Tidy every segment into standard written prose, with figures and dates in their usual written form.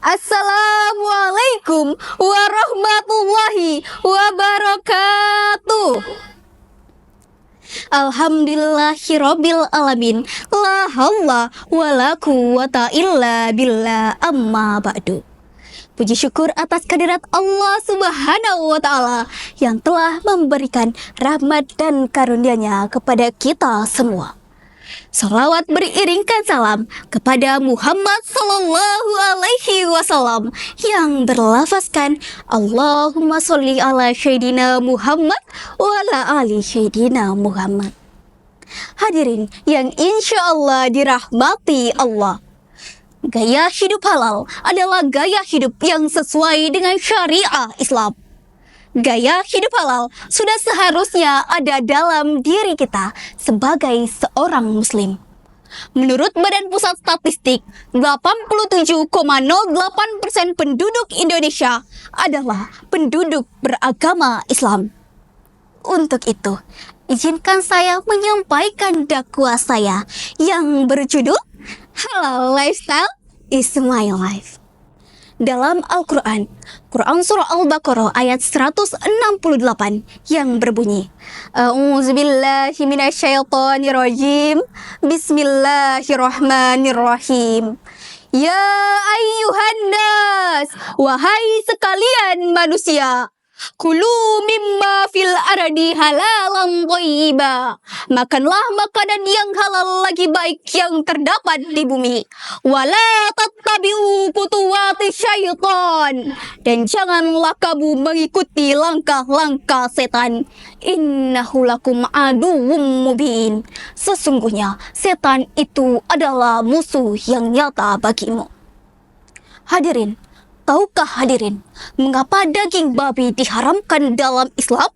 Assalamualaikum warahmatullahi wabarakatuh. Alhamdulillahirabbil alamin. La haula wala quwata illa billah, amma ba'du. Puji syukur atas kehadirat Allah Subhanahu wa Ta'ala yang telah memberikan rahmat dan karunia-Nya kepada kita semua. Salawat beriringkan salam kepada Muhammad Sallallahu Alaihi Wasallam yang berlafazkan Allahumma sholli ala Sayyidina Muhammad wa ala ali Sayyidina Muhammad. Hadirin yang insya Allah dirahmati Allah, gaya hidup halal adalah gaya hidup yang sesuai dengan syariah Islam. Gaya hidup halal sudah seharusnya ada dalam diri kita sebagai seorang muslim. Menurut Badan Pusat Statistik, 87,08% penduduk Indonesia adalah penduduk beragama Islam. Untuk itu, izinkan saya menyampaikan dakwah saya yang berjudul Halal Lifestyle is My Life. Dalam Al-Quran, Quran Surah Al-Baqarah ayat 168 yang berbunyi, A'udzubillahi minasyaitonirrajim, Bismillahirrahmanirrahim. Ya ayyuhan nas, wahai sekalian manusia, kulu mimma fil ardi halalan thayyiba. Makanlah makanan yang halal lagi baik yang terdapat di bumi. Wala tattabi'u khutuwati syaitan. Dan janganlah kamu mengikuti langkah-langkah setan. Innahu lakum aduwwum mubin. Sesungguhnya setan itu adalah musuh yang nyata bagimu. Hadirin, tahukah hadirin, mengapa daging babi diharamkan dalam Islam?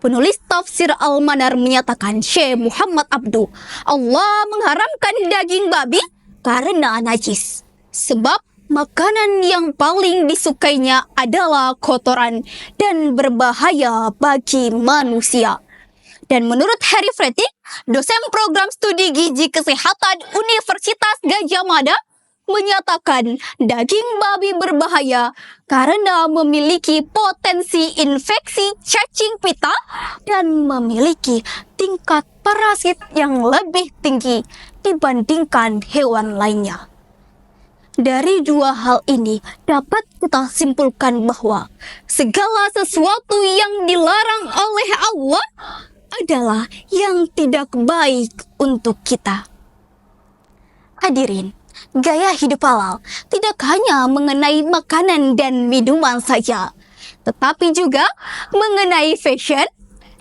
Penulis tafsir Al-Manar menyatakan, Syekh Muhammad Abdu, Allah mengharamkan daging babi karena najis. Sebab makanan yang paling disukainya adalah kotoran dan berbahaya bagi manusia. Dan menurut Harry Fretic, dosen program studi gizi kesehatan Universitas Gadjah Mada, menyatakan daging babi berbahaya karena memiliki potensi infeksi cacing pita dan memiliki tingkat parasit yang lebih tinggi dibandingkan hewan lainnya. Dari dua hal ini dapat kita simpulkan bahwa segala sesuatu yang dilarang oleh Allah adalah yang tidak baik untuk kita. Hadirin, gaya hidup halal tidak hanya mengenai makanan dan minuman saja, tetapi juga mengenai fashion,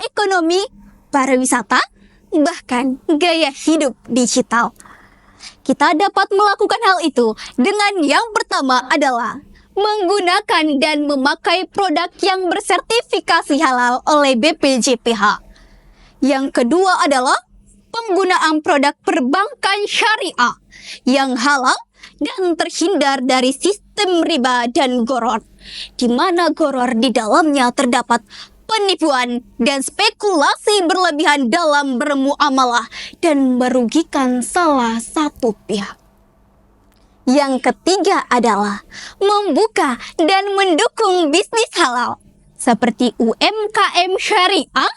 ekonomi, pariwisata, bahkan gaya hidup digital. Kita dapat melakukan hal itu dengan yang pertama adalah menggunakan dan memakai produk yang bersertifikasi halal oleh BPJPH. Yang kedua adalah penggunaan produk perbankan syariah yang halal dan terhindar dari sistem riba dan goror, di mana goror di dalamnya terdapat penipuan dan spekulasi berlebihan dalam bermuamalah dan merugikan salah satu pihak. Yang ketiga adalah membuka dan mendukung bisnis halal seperti UMKM syariah,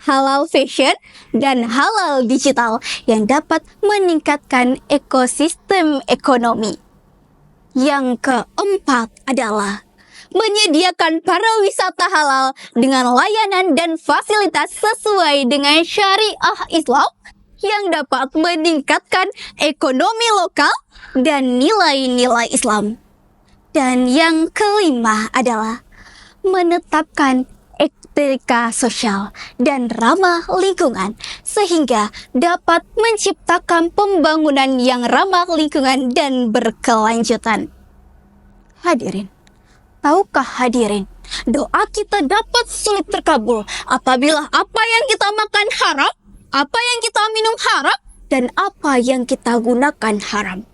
halal fashion, dan halal digital yang dapat meningkatkan ekosistem ekonomi. Yang keempat adalah menyediakan pariwisata halal dengan layanan dan fasilitas sesuai dengan syariah Islam yang dapat meningkatkan ekonomi lokal dan nilai-nilai Islam. Dan yang kelima adalah menetapkan etika sosial dan ramah lingkungan sehingga dapat menciptakan pembangunan yang ramah lingkungan dan berkelanjutan. Hadirin, tahukah hadirin, doa kita dapat sulit terkabul apabila apa yang kita makan haram, apa yang kita minum haram, dan apa yang kita gunakan haram.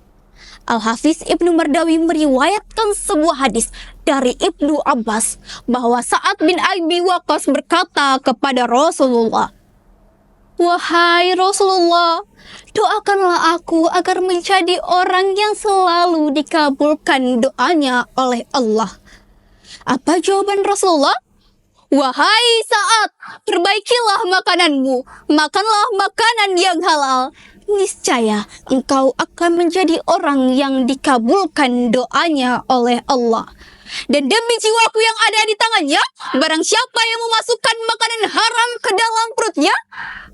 Al-Hafiz Ibnu Mardawi meriwayatkan sebuah hadis dari Ibnu Abbas bahwa Sa'ad bin Abi Waqqas berkata kepada Rasulullah, Wahai Rasulullah, doakanlah aku agar menjadi orang yang selalu dikabulkan doanya oleh Allah. Apa jawaban Rasulullah? Wahai Sa'ad, perbaikilah makananmu, makanlah makanan yang halal. Niscaya engkau akan menjadi orang yang dikabulkan doanya oleh Allah. Dan demi jiwaku yang ada di tangannya, barang siapa yang memasukkan makanan haram ke dalam perutnya,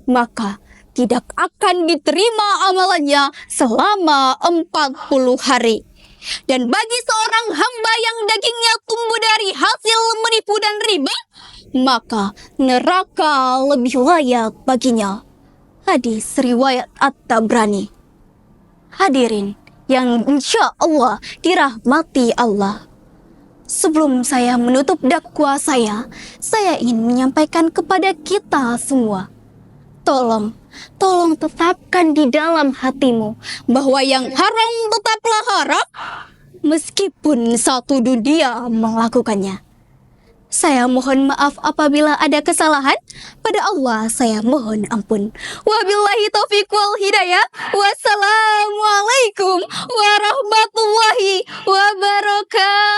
maka tidak akan diterima amalannya selama 40 hari. Dan bagi seorang hamba yang dagingnya tumbuh dari hasil menipu dan riba, maka neraka lebih layak baginya. Hadis riwayat At-Tabrani. Hadirin yang insya Allah dirahmati Allah. Sebelum saya menutup dakwah saya ingin menyampaikan kepada kita semua. Tolong tetapkan di dalam hatimu bahwa yang haram tetaplah haram meskipun satu dunia melakukannya. Saya mohon maaf apabila ada kesalahan. Pada Allah saya mohon ampun. Wabillahi taufiq wal hidayah. Wassalamualaikum warahmatullahi wabarakatuh.